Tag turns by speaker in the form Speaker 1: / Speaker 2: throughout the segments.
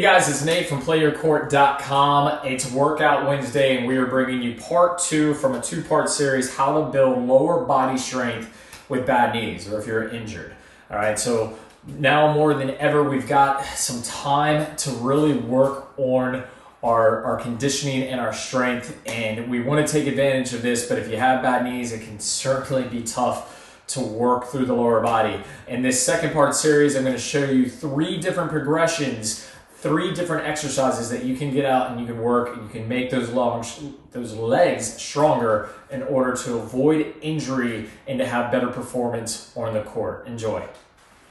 Speaker 1: Guys, it's Nate from PlayYourCourt.com. It's Workout Wednesday, and we are bringing you part 2 from a 2-part series, how to build lower body strength with bad knees, or if you're injured. All right, so now more than ever, we've got some time to really work on our conditioning and our strength, and we want to take advantage of this, but if you have bad knees, it can certainly be tough to work through the lower body. In this second part series, I'm going to show you 3 different progressions, 3 different exercises that you can get out and you can work and you can make those legs stronger in order to avoid injury and to have better performance on the court. Enjoy.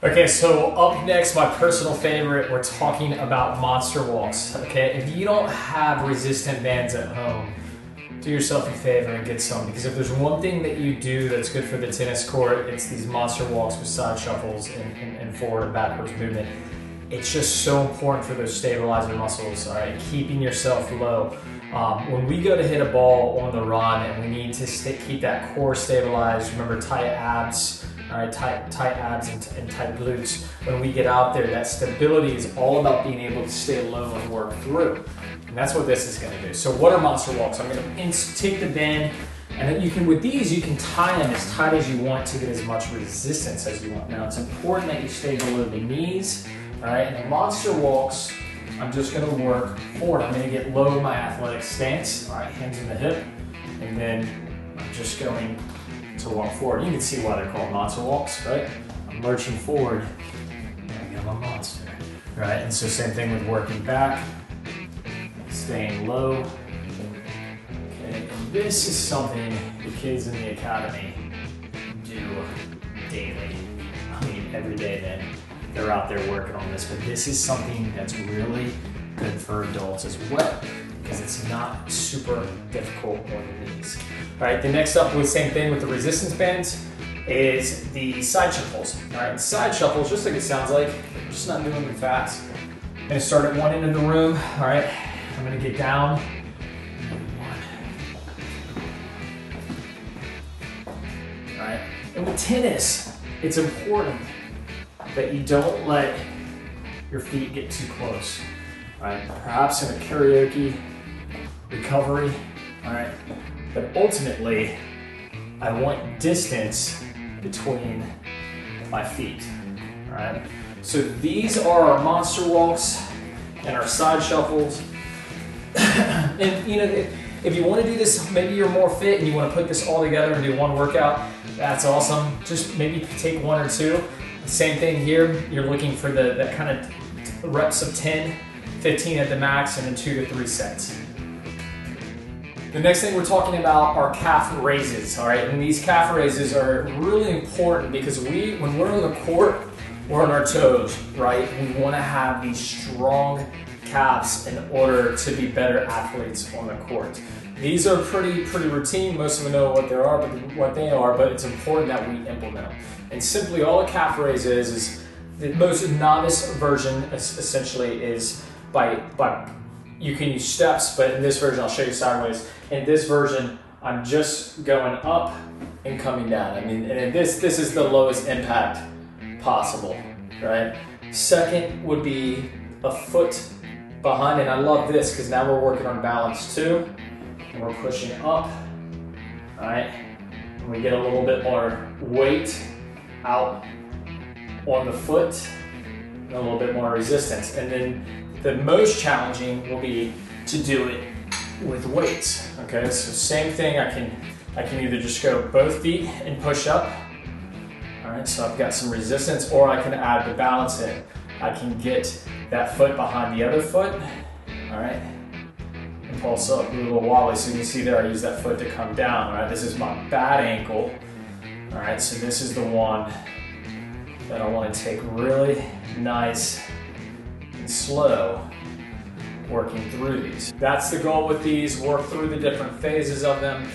Speaker 1: Okay, so up next, my personal favorite, we're talking about monster walks. Okay, if you don't have resistant bands at home, do yourself a favor and get some, because if there's one thing that you do that's good for the tennis court, it's these monster walks with side shuffles and forward and backwards movement. It's just so important for those stabilizer muscles, all right? Keeping yourself low. When we go to hit a ball on the run and we need to keep that core stabilized, remember tight abs, all right, tight abs and tight glutes. When we get out there, that stability is all about being able to stay low and work through. And that's what this is gonna do. So what are monster walks? I'm gonna take the band, and then you can, with these, you can tie them as tight as you want to get as much resistance as you want. Now it's important that you stay below the knees. All right, and the monster walks, I'm just gonna work forward. I'm gonna get low in my athletic stance. All right, hands in the hip, and then I'm just going to walk forward. You can see why they're called monster walks, right? I'm lurching forward, and I'm a monster, right? And so same thing with working back, staying low. Okay, and this is something the kids in the academy do daily. I mean, every day then. They're out there working on this, but this is something that's really good for adults as well, because it's not super difficult on the knees. All right, the next up, with same thing with the resistance bands, is the side shuffles. All right, side shuffles, just like it sounds like, I'm just not doing them fast. I'm gonna start at one end of the room. All right, I'm gonna get down. All right, and with tennis, it's important that you don't let your feet get too close. All right, perhaps in a karaoke recovery, all right, but ultimately, I want distance between my feet, all right? So these are our monster walks and our side shuffles. And you know, if you want to do this, maybe you're more fit and you want to put this all together and do one workout, that's awesome. Just maybe take 1 or 2. Same thing here, you're looking for that kind of reps of 10, 15 at the max, and then 2 to 3 sets. The next thing we're talking about are calf raises, all right? And these calf raises are really important because when we're on the court, we're on our toes, right? We wanna have these strong calves in order to be better athletes on the court. These are pretty routine. Most of them know what they are, but it's important that we implement them. And simply all a calf raise is the most novice version essentially is by you can use steps, but in this version, I'll show you sideways. In this version, I'm just going up and coming down. I mean, and this is the lowest impact possible, right? Second would be a foot behind, and I love this because now we're working on balance too. And we're pushing up, all right? And we get a little bit more weight out on the foot, and a little bit more resistance. And then the most challenging will be to do it with weights, okay? So same thing, I can either just go both feet and push up, all right? So I've got some resistance, or I can add the balance in. I can get that foot behind the other foot, all right? Pulse up, do a little wobbly. So you can see there, I use that foot to come down, all right? This is my bad ankle, all right? So this is the one that I want to take really nice and slow, working through these. That's the goal with these, work through the different phases of them,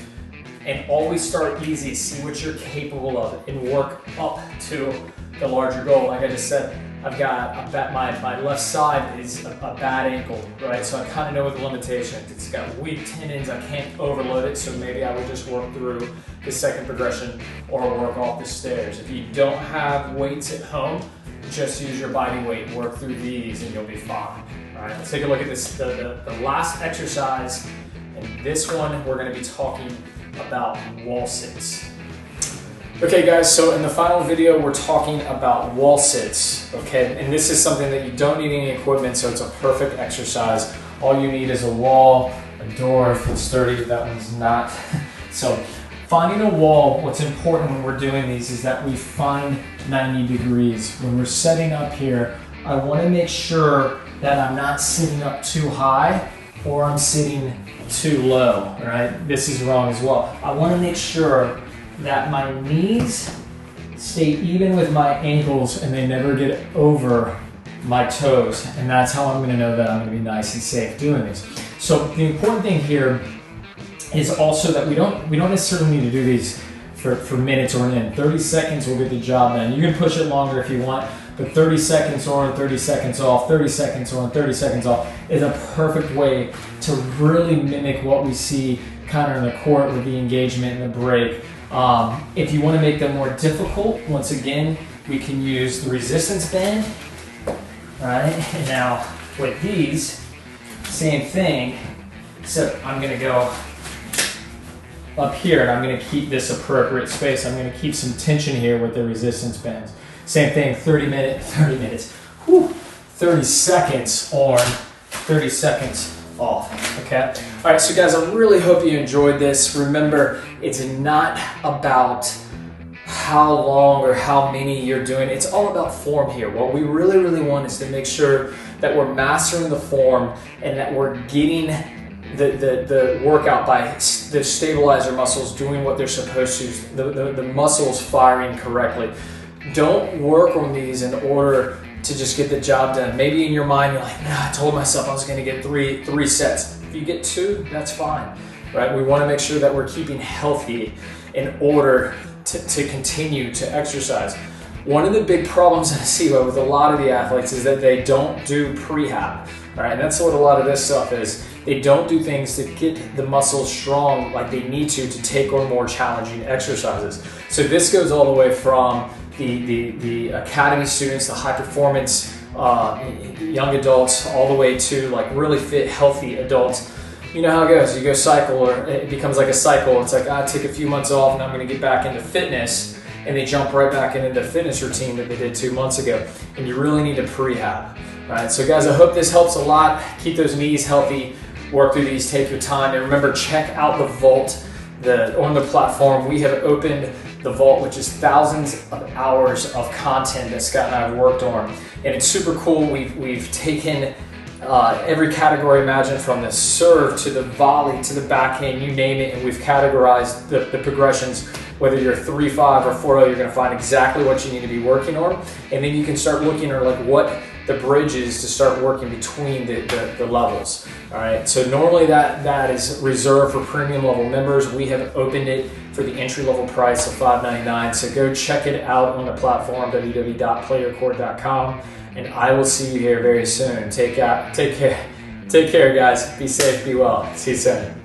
Speaker 1: and always start easy, see what you're capable of, and work up to the larger goal. Like I just said, I've got my left side is a bad ankle, right? So I kind of know what the limitation is. It's got weak tendons, I can't overload it, so maybe I would just work through the second progression or work off the stairs. If you don't have weights at home, just use your body weight, work through these, and you'll be fine. All right, let's take a look at this, the last exercise. And this one, we're gonna be talking about wall sits. Okay guys, so in the final video, we're talking about wall sits, okay? And this is something that you don't need any equipment, so it's a perfect exercise. All you need is a wall, a door, if it's sturdy, that one's not. So finding a wall, what's important when we're doing these is that we find 90 degrees. When we're setting up here, I wanna make sure that I'm not sitting up too high or I'm sitting too low, right? This is wrong as well. I wanna make sure that my knees stay even with my ankles and they never get over my toes. And that's how I'm gonna know that I'm gonna be nice and safe doing this. So the important thing here is also that we don't necessarily need to do these for minutes or in. 30 seconds will get the job done. You can push it longer if you want, but 30 seconds on, 30 seconds off, 30 seconds on, 30 seconds off is a perfect way to really mimic what we see kind of in the court with the engagement and the break. If you want to make them more difficult, once again, we can use the resistance band, right? And now with these, same thing, except I'm going to go up here and I'm going to keep this appropriate space. I'm going to keep some tension here with the resistance bands. Same thing, 30 seconds on, 30 seconds off, okay? All right, so guys, I really hope you enjoyed this. Remember, it's not about how long or how many you're doing. It's all about form here. What we really want is to make sure that we're mastering the form and that we're getting the workout by the stabilizer muscles doing what they're supposed to, the muscles firing correctly. Don't work on these in order to just get the job done. Maybe in your mind you're like, nah, I told myself I was gonna get three sets. If you get 2, that's fine, right? We wanna make sure that we're keeping healthy in order to continue to exercise. One of the big problems I see with a lot of the athletes is that they don't do prehab, right? And that's what a lot of this stuff is. They don't do things to get the muscles strong like they need to take on more challenging exercises. So this goes all the way from the academy students, the high performance young adults, all the way to like really fit, healthy adults. You know how it goes. You go cycle, or it becomes like a cycle. It's like, I take a few months off and I'm going to get back into fitness, and they jump right back into the fitness routine that they did 2 months ago. And you really need to prehab. Right? So guys, I hope this helps a lot. Keep those knees healthy. Work through these. Take your time. And remember, check out the vault on the platform. We have opened the vault, which is thousands of hours of content that Scott and I have worked on. And it's super cool. We've taken every category imagined, from the serve to the volley to the backhand, you name it, and we've categorized the progressions. Whether you're 3-5 or 4-0, you're going to find exactly what you need to be working on, and then you can start looking at like what the bridge is to start working between the levels. All right, so normally that is reserved for premium level members. We have opened it for the entry level price of $5.99. So go check it out on the platform, www.PlayYourCourt.com. And I will see you here very soon. Take care, guys. Be safe, be well. See you soon.